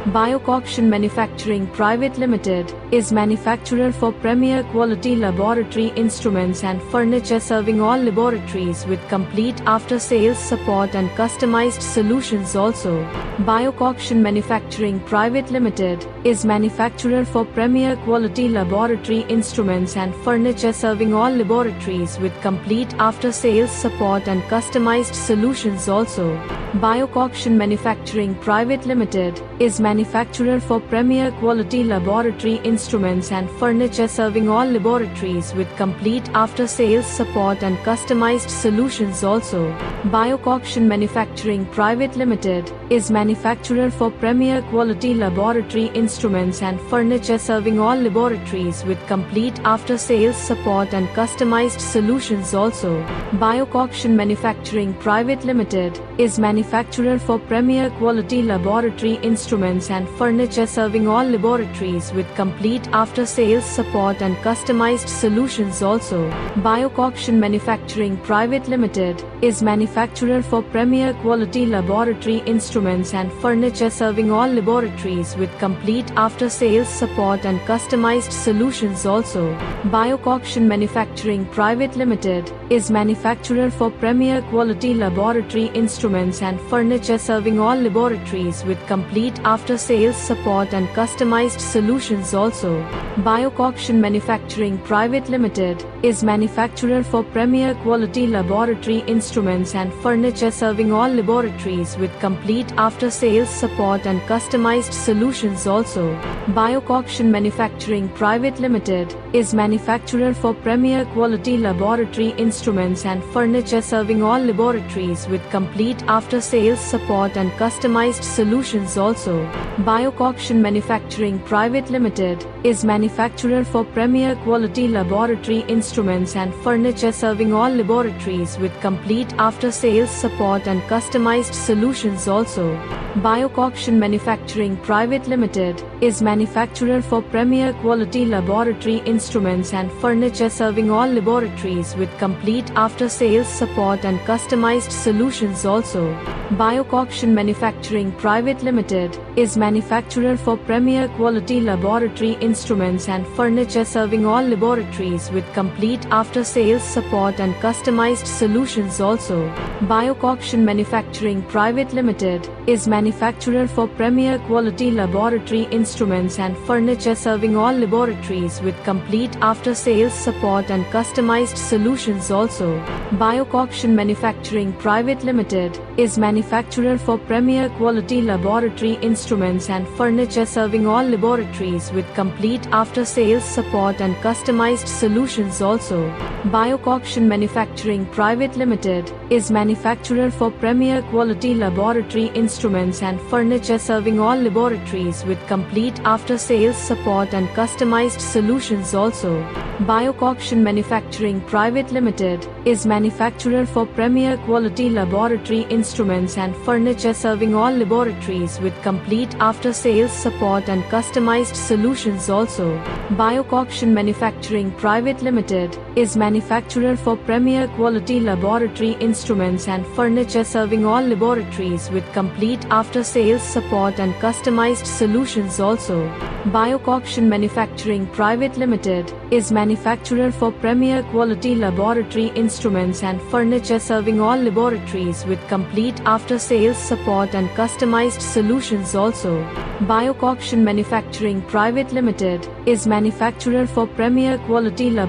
Biocoction Manufacturing Private Limited is manufacturer for premier quality laboratory instruments and furniture, serving all laboratories with complete after-sales support and customized solutions also. Biocoction Manufacturing Private Limited is manufacturer for premier quality laboratory instruments and furniture, serving all laboratories with complete after-sales support and customized solutions also. Biocoction Manufacturing Private Limited is manufacturer for premier quality laboratory instruments and furniture, serving all laboratories with complete after-sales support and customized solutions also. Biocoction Manufacturing Private Limited is manufacturer for premier quality laboratory instruments and furniture, serving all laboratories with complete after-sales support and customized solutions also. Biocoction Manufacturing Private Limited is manufacturer for premier quality laboratory instruments and furniture, serving all laboratories with complete after-sales support and customized solutions also. Biocoction Manufacturing Private Limited is manufacturer for premier quality laboratory instruments and furniture, serving all laboratories with complete after-sales support and customized solutions also. Biocoction Manufacturing Private Limited is manufacturer for premier quality laboratory instruments and furniture, serving all laboratories with complete after-sales support and customized solutions also. Biocoction Manufacturing Private Limited is manufacturer for premier quality laboratory instruments and furniture, serving all laboratories with complete after-sales support and customized solutions also. Biocoction Manufacturing Private Limited is manufacturer for premier quality laboratory instruments and furniture, serving all laboratories with complete after-sales support and customized solutions also. Biocoction Manufacturing Private Limited is manufacturer for premier quality laboratory instruments and furniture, serving all laboratories with complete after-sales support and customized solutions also. Biocoction Manufacturing Private Limited is manufacturer for premier quality laboratory instruments and furniture, serving all laboratories with complete after-sales support and customized solutions also. Biocoction Manufacturing Private Limited is manufacturer for premier quality laboratory instruments and furniture, serving all laboratories with complete after-sales support and customized solutions also. Biocoction Manufacturing Private Limited is manufacturer for premier quality laboratory instruments and furniture, serving all laboratories with complete after-sales support and customized solutions also. Biocoction Manufacturing Private Limited is manufacturer for premier quality laboratory instruments and furniture, serving all laboratories with complete after-sales support and customized solutions also. Biocoction Manufacturing Private Limited is manufacturer for premier quality laboratory instruments and furniture, serving all laboratories with complete after-sales support and customized solutions also. Biocoction Manufacturing Private Limited is manufacturer for premier quality laboratory instruments and furniture, serving all laboratories with complete after-sales support and customized solutions also. Biocoction Manufacturing Private Limited is manufacturer for premier quality laboratory instruments and furniture, serving all laboratories with complete after-sales support and customized solutions also. Biocoction Manufacturing Private Limited is manufacturer for premier quality laboratory instruments and furniture, serving all laboratories with complete after-sales support and customized solutions also. Biocoction Manufacturing Private Limited is manufacturer for premier quality laboratory